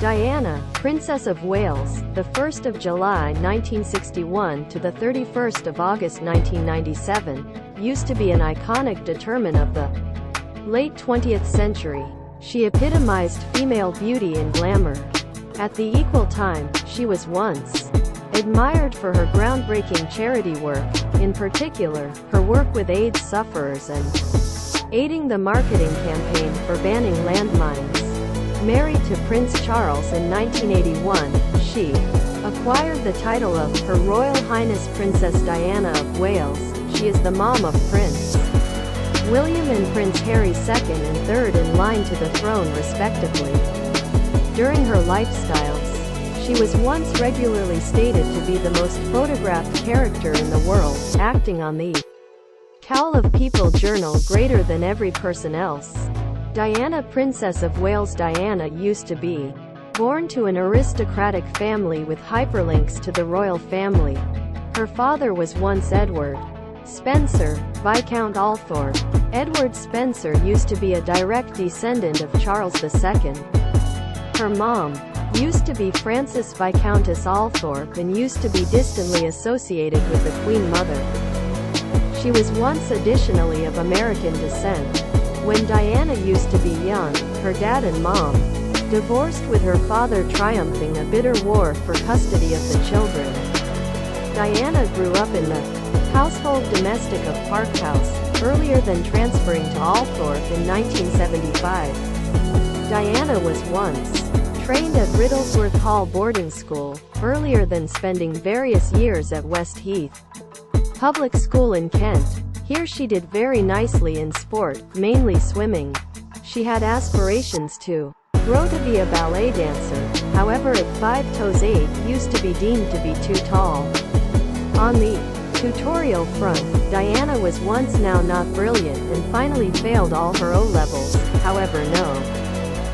Diana, Princess of Wales, the 1st of July 1961 to the 31st of August 1997, used to be an iconic determinant of the late 20th century. She epitomized female beauty and glamour. At the equal time, she was once admired for her groundbreaking charity work, in particular, her work with AIDS sufferers and aiding the marketing campaign for banning landmines. Married to Prince Charles in 1981, she acquired the title of Her Royal Highness Princess Diana of Wales. She is the mom of Prince William and Prince Harry II and third in line to the throne respectively. During her lifestyles, she was once regularly stated to be the most photographed character in the world, acting on the cowl of People journal greater than every person else. Diana, Princess of Wales. Diana used to be born to an aristocratic family with hyperlinks to the royal family. Her father was once Edward Spencer, Viscount Althorp. Edward Spencer used to be a direct descendant of Charles II. Her mom used to be Frances Viscountess Althorp and used to be distantly associated with the Queen Mother. She was once additionally of American descent. When Diana used to be young, her dad and mom divorced, with her father triumphing a bitter war for custody of the children. Diana grew up in the household domestic of Park House, earlier than transferring to Althorp in 1975. Diana was once trained at Riddlesworth Hall boarding school, earlier than spending various years at Westheath Public School in Kent. Here she did very nicely in sport, mainly swimming. She had aspirations to grow to be a ballet dancer, however at 5 toes 8 used to be deemed to be too tall. On the tutorial front, Diana was once now not brilliant and finally failed all her O-levels, however no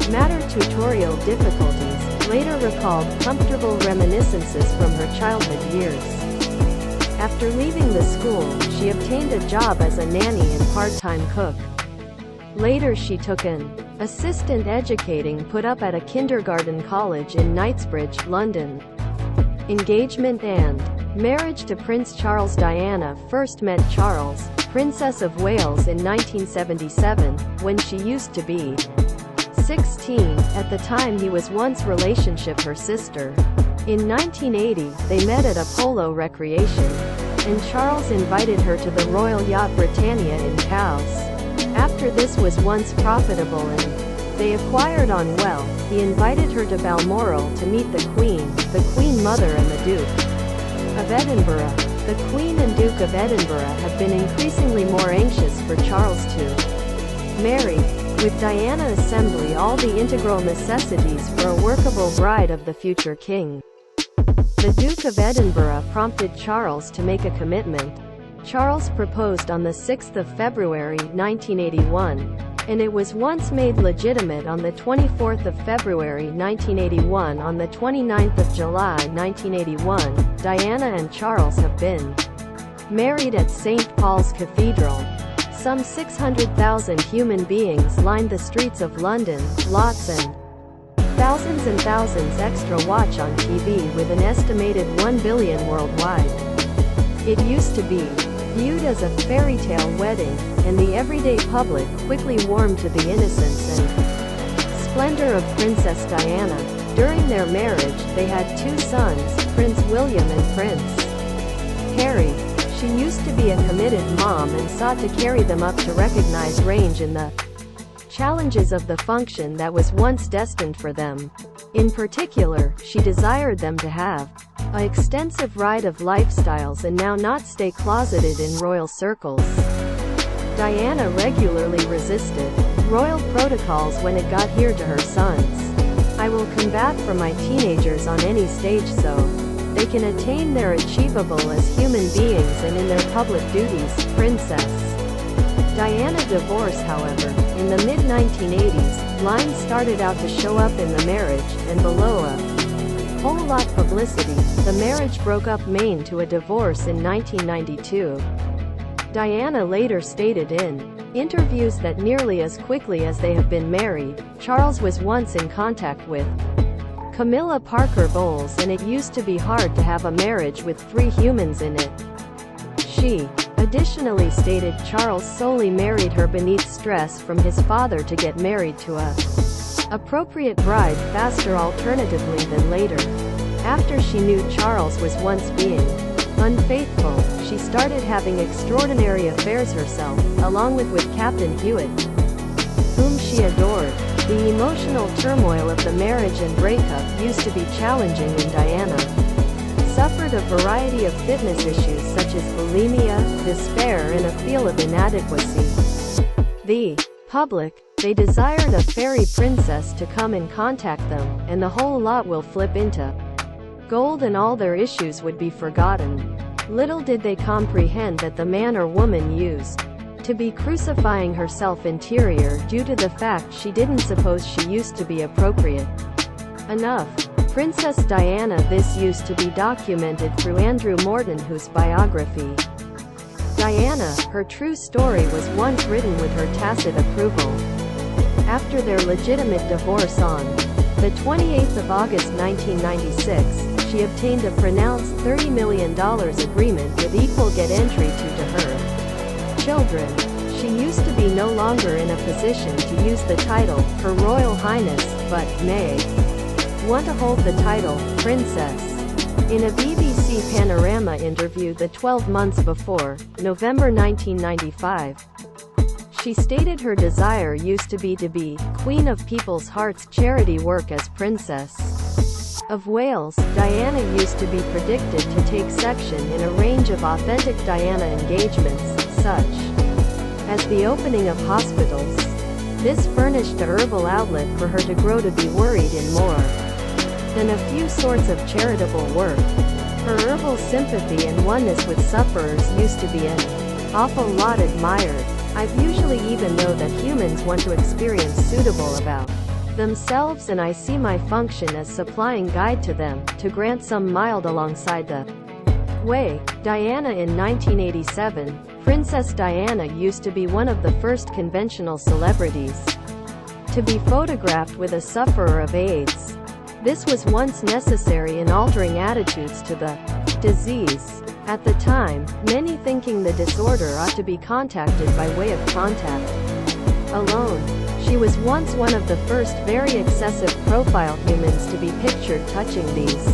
matter tutorial difficulties, later recalled comfortable reminiscences from her childhood years. After leaving the school, she obtained a job as a nanny and part-time cook. Later she took an assistant educating put up at a kindergarten college in Knightsbridge, London. Engagement and marriage to Prince Charles. Diana first met Charles, Princess of Wales, in 1977, when she used to be 16. At the time he was once relationship her sister. In 1980, they met at a polo recreation, and Charles invited her to the royal yacht Britannia in Cowes. After this was once profitable and they acquired on well, he invited her to Balmoral to meet the Queen Mother and the Duke of Edinburgh. The Queen and Duke of Edinburgh have been increasingly more anxious for Charles to marry, with Diana assembling all the integral necessities for a workable bride of the future king. The Duke of Edinburgh prompted Charles to make a commitment. Charles proposed on the 6th of February 1981, and it was once made legitimate on the 24th of February 1981. On the 29th of July 1981, Diana and Charles have been married at St. Paul's Cathedral. Some 600,000 human beings lined the streets of London, lots and thousands extra watch on TV, with an estimated 1 billion worldwide. It used to be viewed as a fairy tale wedding, and the everyday public quickly warmed to the innocence and splendor of Princess Diana. During their marriage, they had 2 sons, Prince William and Prince Harry. She used to be a committed mom and sought to carry them up to recognize range in the challenges of the function that was once destined for them. In particular, she desired them to have an extensive ride of lifestyles and now not stay closeted in royal circles. Diana regularly resisted royal protocols when it got here to her sons. I will combat for my teenagers on any stage so they can attain their achievable as human beings and in their public duties, Princess Diana divorce. However, in the mid-1980s, lines started out to show up in the marriage, and below a whole lot publicity, the marriage broke up Maine to a divorce in 1992. Diana later stated in interviews that nearly as quickly as they have been married, Charles was once in contact with Camilla Parker Bowles, and it used to be hard to have a marriage with 3 humans in it. She additionally stated Charles solely married her beneath stress from his father to get married to a appropriate bride faster alternatively than later. After she knew Charles was once being unfaithful, she started having extraordinary affairs herself, along with Captain Hewitt, whom she adored. The emotional turmoil of the marriage and breakup used to be challenging, and Diana suffered a variety of fitness issues such as bulimia, despair, and a feel of inadequacy. The public, they desired a fairy princess to come and contact them, and the whole lot will flip into gold and all their issues would be forgotten. Little did they comprehend that the man or woman used to be crucifying herself interior due to the fact she didn't suppose she used to be appropriate enough. Princess Diana. This used to be documented through Andrew Morton, whose biography, Diana, Her True Story, was once written with her tacit approval. After their legitimate divorce on the 28th of August 1996, she obtained a pronounced $30 million agreement with equal get entry to her children. She used to be no longer in a position to use the title, Her Royal Highness, but may want to hold the title, Princess. In a BBC Panorama interview the 12 months before, November 1995, she stated her desire used to be Queen of People's Hearts charity work as Princess of Wales. Diana used to be predicted to take section in a range of authentic Diana engagements, such as the opening of hospitals. This furnished a herbal outlet for her to grow to be worried in more than a few sorts of charitable work. Her herbal sympathy and oneness with sufferers used to be an awful lot admired. I've usually even know that humans want to experience suitable about themselves, and I see my function as supplying guide to them, to grant some mild alongside the way. Diana. In 1987, Princess Diana used to be one of the first conventional celebrities to be photographed with a sufferer of AIDS. This was once necessary in altering attitudes to the disease. At the time, many thinking the disorder ought to be contacted by way of contact alone. She was once one of the first very excessive profile humans to be pictured touching these.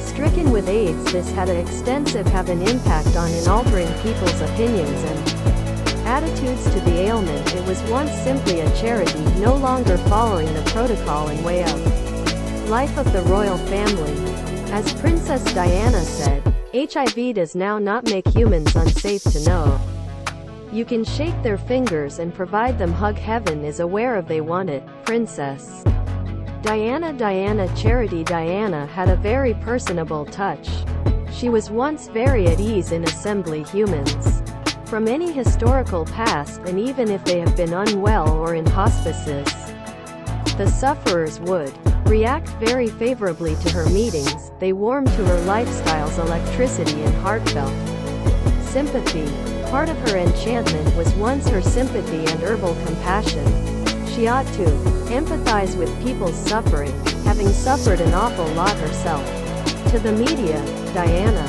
Stricken with AIDS, this had an impact on in altering people's opinions and attitudes to the ailment. It was once simply a charity, no longer following the protocol and way of life of the royal family. As Princess Diana said, HIV does now not make humans unsafe to know. You can shake their fingers and provide them hug. Heaven is aware of they want it. Princess Diana. Charity. Diana had a very personable touch. She was once very at ease in assembly humans from any historical past, and even if they have been unwell or in hospices, the sufferers would react very favorably to her meetings. They warmed to her lifestyle's electricity and heartfelt sympathy. Part of her enchantment was once her sympathy and herbal compassion. She ought to empathize with people's suffering, having suffered an awful lot herself. To the media, Diana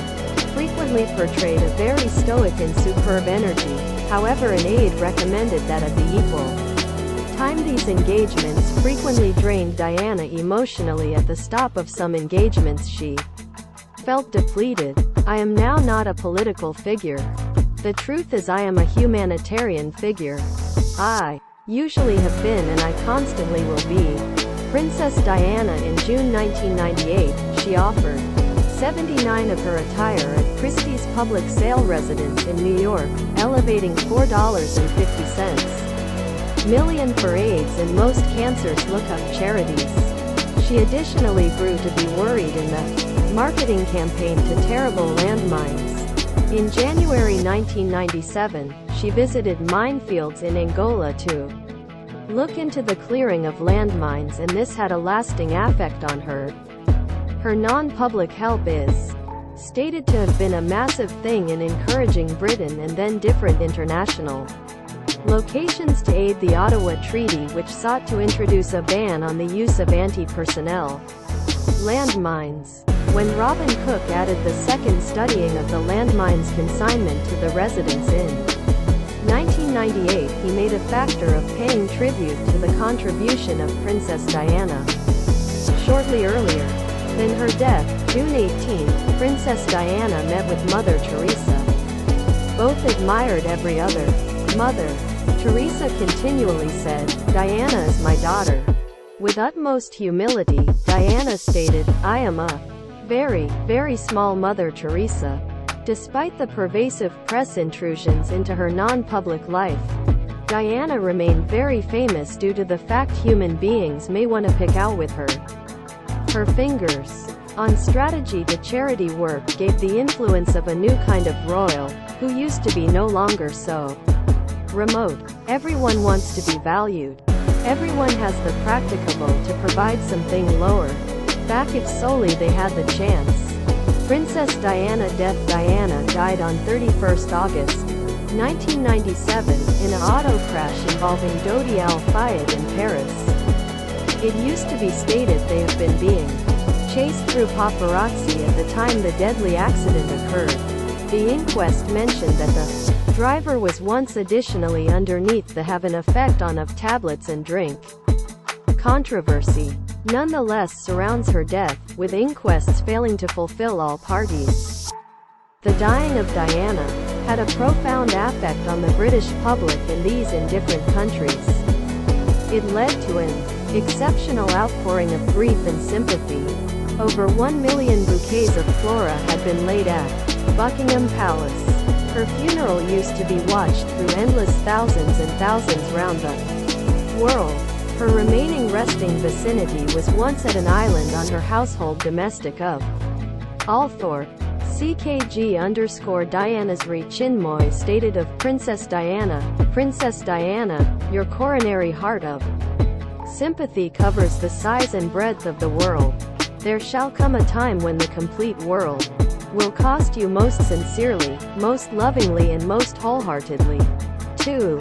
frequently portrayed a very stoic and superb energy. However, an aide recommended that at the equal time these engagements frequently drained Diana emotionally. At the stop of some engagements she felt depleted. I am now not a political figure. The truth is I am a humanitarian figure. I usually have been, and I constantly will be. Princess Diana. In June 1998, she offered 79 of her attire at Christie's public sale residence in New York, elevating $4.50 million for AIDS and most cancers look-up charities. She additionally grew to be worried in the marketing campaign to terrible landmines. In January 1997, she visited minefields in Angola to look into the clearing of landmines, and this had a lasting effect on her. Her non-public help is stated to have been a massive thing in encouraging Britain and then different international locations to aid the Ottawa Treaty, which sought to introduce a ban on the use of anti-personnel Landmines. When Robin Cook added the second studying of the landmines consignment to the Residence Inn, 1998, he made a factor of paying tribute to the contribution of Princess Diana. Shortly earlier than her death, June 18, Princess Diana met with Mother Teresa. Both admired every other. Mother Teresa continually said, "Diana is my daughter." With utmost humility, Diana stated, "I am a very, very small Mother Teresa." Despite the pervasive press intrusions into her non-public life, Diana remained very famous due to the fact human beings may want to pick out with her. Her fingers on strategy to charity work gave the influence of a new kind of royal, who used to be no longer so remote. Everyone wants to be valued. Everyone has the practicable to provide something lower back if solely they had the chance. Princess Diana death. Diana died on 31st August 1997 in an auto crash involving Dodi Al-Fayed in Paris. It used to be stated they have been being chased through paparazzi at the time the deadly accident occurred. The inquest mentioned that the driver was once additionally underneath the have an effect on of tablets and drink. Controversy nonetheless surrounds her death, with inquests failing to fulfill all parties. The dying of Diana had a profound effect on the British public and these in different countries. It led to an exceptional outpouring of grief and sympathy. Over 1 million bouquets of flora had been laid at Buckingham Palace. Her funeral used to be watched through endless thousands and thousands round the world. Her remaining resting vicinity was once at an island on her household domestic of Althorpe. CKG_Dianasri Chinmoy stated of Princess Diana, "Princess Diana, your coronary heart of sympathy covers the size and breadth of the world. There shall come a time when the complete world will cost you most sincerely, most lovingly and most wholeheartedly." 2.